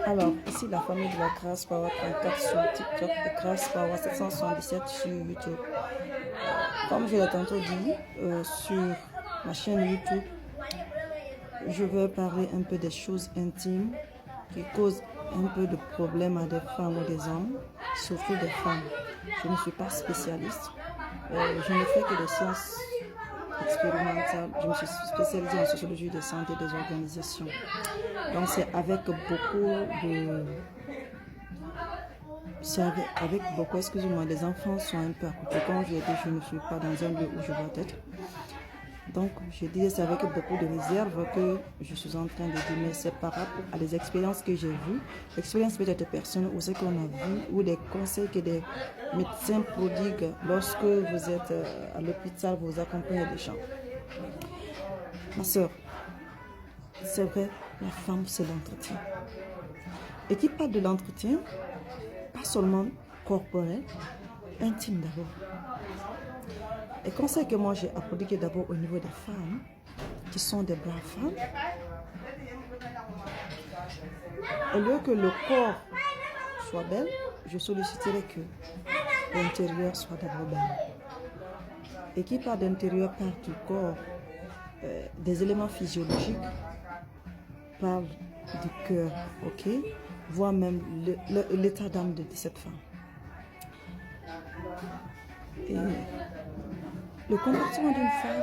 Alors, ici la famille de la Grâce Power 34 sur TikTok et Grâce Power 777 sur YouTube. Comme je l'ai tantôt dit, sur ma chaîne YouTube, je veux parler un peu des choses intimes qui causent un peu de problèmes à des femmes ou des hommes, surtout des femmes. Je ne suis pas spécialiste, je ne fais que des sciences expérimentales. Je me suis spécialisée en sociologie de santé des organisations. Donc c'est avec beaucoup, excusez-moi, les enfants sont un peu à côté. Comme je l'ai dit, je ne suis pas dans un lieu où je dois être. Donc, je disais, c'est avec beaucoup de réserve que je suis en train de dire, mais c'est par rapport à des expériences que j'ai vues, l'expérience peut-être personnelle ou ce qu'on a vu, ou des conseils que des médecins prodiguent lorsque vous êtes à l'hôpital, vous accompagnez des gens. Ma soeur, c'est vrai, la femme, c'est l'entretien. Et qui parle de l'entretien, pas seulement corporel, intime d'abord. Les conseils que moi j'ai appliqués d'abord au niveau des femmes, qui sont des braves femmes, au lieu que le corps soit bel, je solliciterai que l'intérieur soit d'abord bel. Et qui part d'intérieur, part du corps, des éléments physiologiques, parle du cœur, ok, voire même l'état d'âme de cette femme. Et le comportement d'une femme,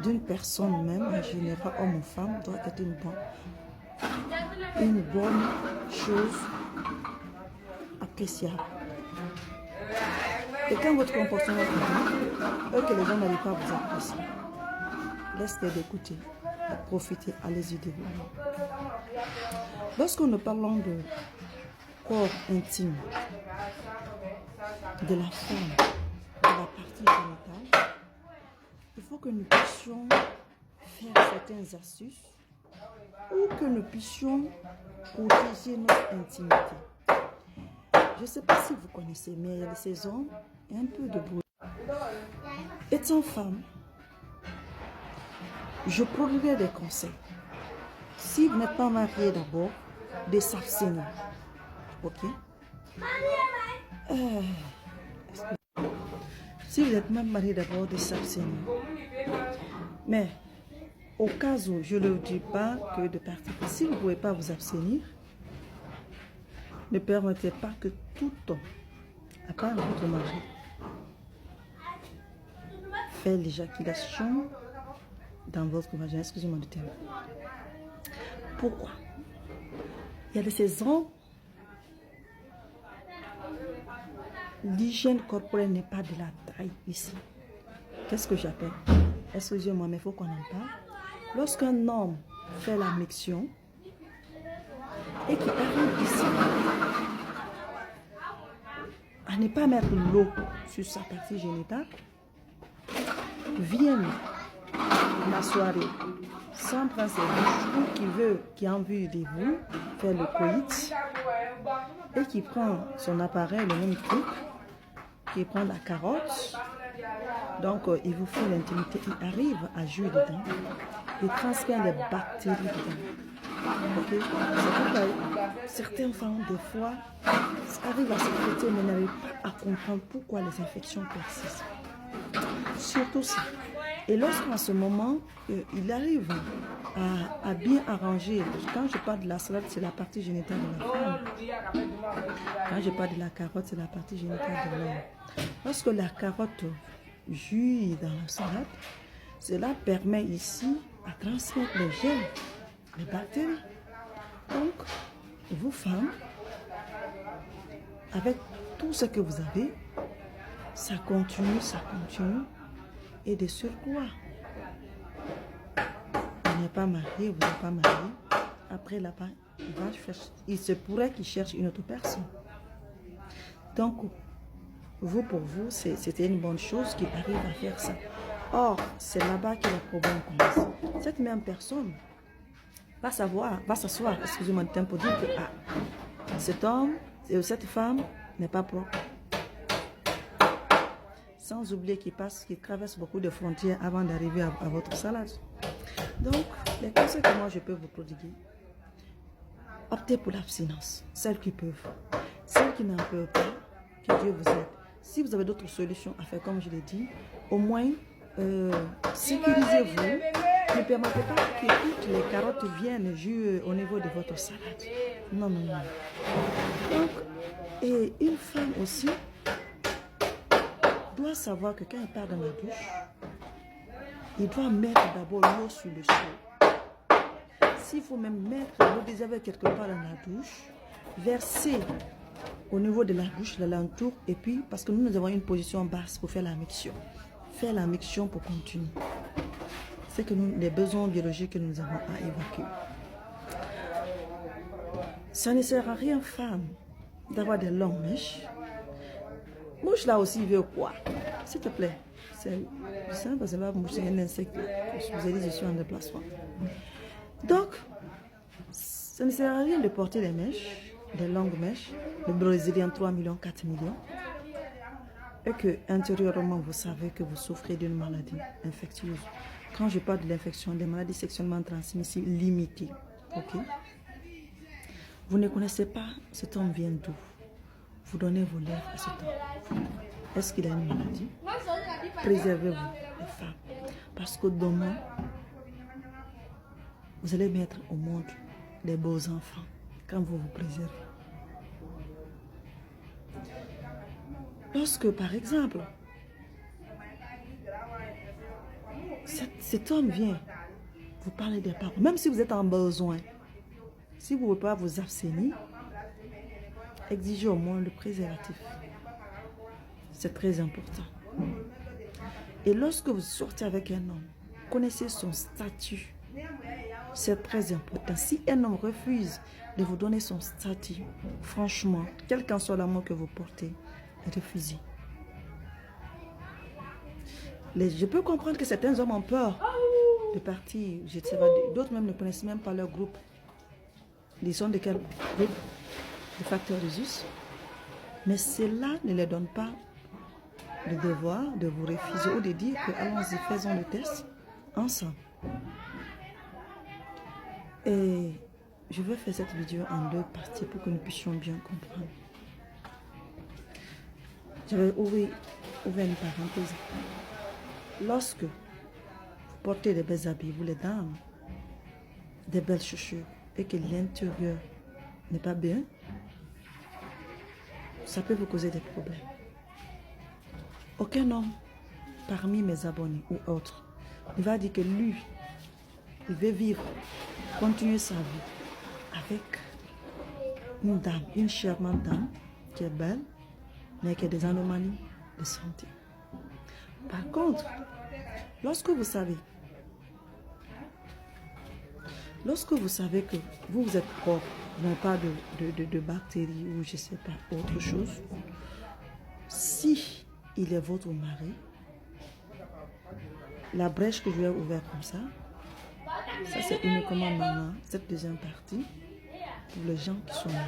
d'une personne même, en général, homme ou femme, doit être une bonne chose appréciable. Et quand votre comportement est bon, que les gens n'arrivent pas à vous apprécier, laissez-les d'écouter, de profiter, allez-y de vous. Lorsque nous parlons de corps intime, de la femme, de la partie génitale, il faut que nous puissions faire certaines astuces ou que nous puissions protéger notre intimité. Je ne sais pas si vous connaissez, mais il y a des saisons et un peu de bruit. Étant femme, je produirai des conseils. Si vous n'êtes pas marié d'abord, de s'abstenir. Ok? Si vous êtes même marié d'abord, de s'abstenir. Mais au cas où je ne le dis pas que de partir, si vous ne pouvez pas vous abstenir, ne permettez pas que tout homme, à part votre mari, fait l'éjaculation dans votre vagin. Excusez-moi du terme. Pourquoi? Il y a de ces hommes, l'hygiène corporelle n'est pas de la taille ici. Qu'est-ce que j'appelle? Excusez-moi, mais il faut qu'on en parle. Lorsqu'un homme fait la miction et qu'il arrive ici à ne pas mettre l'eau sur sa partie génitale, vient la soirée sans prendre ses bouches ou qui a envie de vous faire le coït et qui prend son appareil, le même truc, qui prend la carotte, donc il vous fait l'intimité, il arrive à jouer dedans, il transfère des bactéries dedans. Okay? C'est pourquoi certaines femmes, des fois, arrivent à se traiter mais n'arrivent pas à comprendre pourquoi les infections persistent. Surtout ça. Et lorsqu'en ce moment, il arrive à bien arranger, quand je parle de la salade, c'est la partie génitale de la femme. Quand je parle de la carotte, c'est la partie génitale de l'homme. Lorsque la carotte jouit dans la salade, cela permet ici à transmettre les gènes, les bactéries. Donc, vous femmes, avec tout ce que vous avez, ça continue. Et de surcroît, vous n'êtes pas marié, vous n'êtes pas marié. Après là-bas, il se pourrait qu'il cherche une autre personne. Donc, vous, pour vous, c'était une bonne chose qu'il arrive à faire ça. Or, c'est là-bas que le problème commence. Cette même personne va s'asseoir, excusez-moi du temps, pour dire que cet homme, cette femme n'est pas propre. Sans oublier qu'il traverse beaucoup de frontières avant d'arriver à votre salade. Donc, Les conseils que moi je peux vous prodiguer, optez pour l'abstinence, celles qui peuvent. Celles qui n'en peuvent pas, que Dieu vous aide. Si vous avez d'autres solutions à faire, comme je l'ai dit, au moins sécurisez-vous. Ne permettez pas que toutes les carottes viennent jouer au niveau de votre salade. Non, non, non. Donc, et une femme aussi doit savoir que quand elle part dans la douche, il doit mettre d'abord l'eau sur le sol. S'il faut même mettre l'eau des avec quelque part dans la douche, verser au niveau de la bouche, de l'entour, et puis, parce que nous avons une position basse pour faire la miction. Faire la miction pour continuer. C'est que nous, les besoins biologiques que nous avons à évacuer. Ça ne sert à rien, femme, d'avoir des longues mèches. Mouche là aussi veut quoi? S'il te plaît. C'est simple, parce que là, mouche, c'est un insecte. Je vous ai dit, je suis en déplacement. Donc, ça ne sert à rien de porter des mèches, des longues mèches, le brésilien 3 millions, 4 millions, et que intérieurement, vous savez que vous souffrez d'une maladie infectieuse. Quand je parle de l'infection, des maladies sexuellement transmissibles limitées, ok? Vous ne connaissez pas cet homme vient d'où? Vous donnez vos lèvres à cet homme. Est-ce qu'il a une maladie? Préservez-vous, les femmes. Parce que demain, vous allez mettre au monde des beaux enfants quand vous vous préservez. Lorsque, par exemple, cet homme vient vous parler des parents, même si vous êtes en besoin, si vous ne pouvez pas vous abstenir, exigez au moins le préservatif. C'est très important. Et lorsque vous sortez avec un homme, connaissez son statut. C'est très important. Si un homme refuse de vous donner son statut, franchement, quel qu'en soit l'amour que vous portez, refusez. Je peux comprendre que certains hommes ont peur de partir. Je sais pas, d'autres même ne connaissent même pas leur groupe. Ils sont de quel groupe? De facteurs Rhésus. Mais cela ne leur donne pas le devoir de vous refuser ou de dire que allons-y, faisons le test ensemble. Et je vais faire cette vidéo en 2 parties pour que nous puissions bien comprendre. Je vais ouvrir une parenthèse. Lorsque vous portez des belles habits, vous les dames, des belles chaussures, et que l'intérieur n'est pas bien, ça peut vous causer des problèmes. Aucun homme parmi mes abonnés ou autres ne va dire que lui, il veut vivre, continuer sa vie avec une dame, une charmante dame qui est belle, mais qui a des anomalies de santé. Par contre, lorsque vous savez que vous êtes propre, vous n'avez pas de bactéries ou je ne sais pas, autre chose, si il est votre mari, la brèche que je vais ouvrir comme ça c'est uniquement maintenant, cette deuxième partie, pour les gens qui sont là.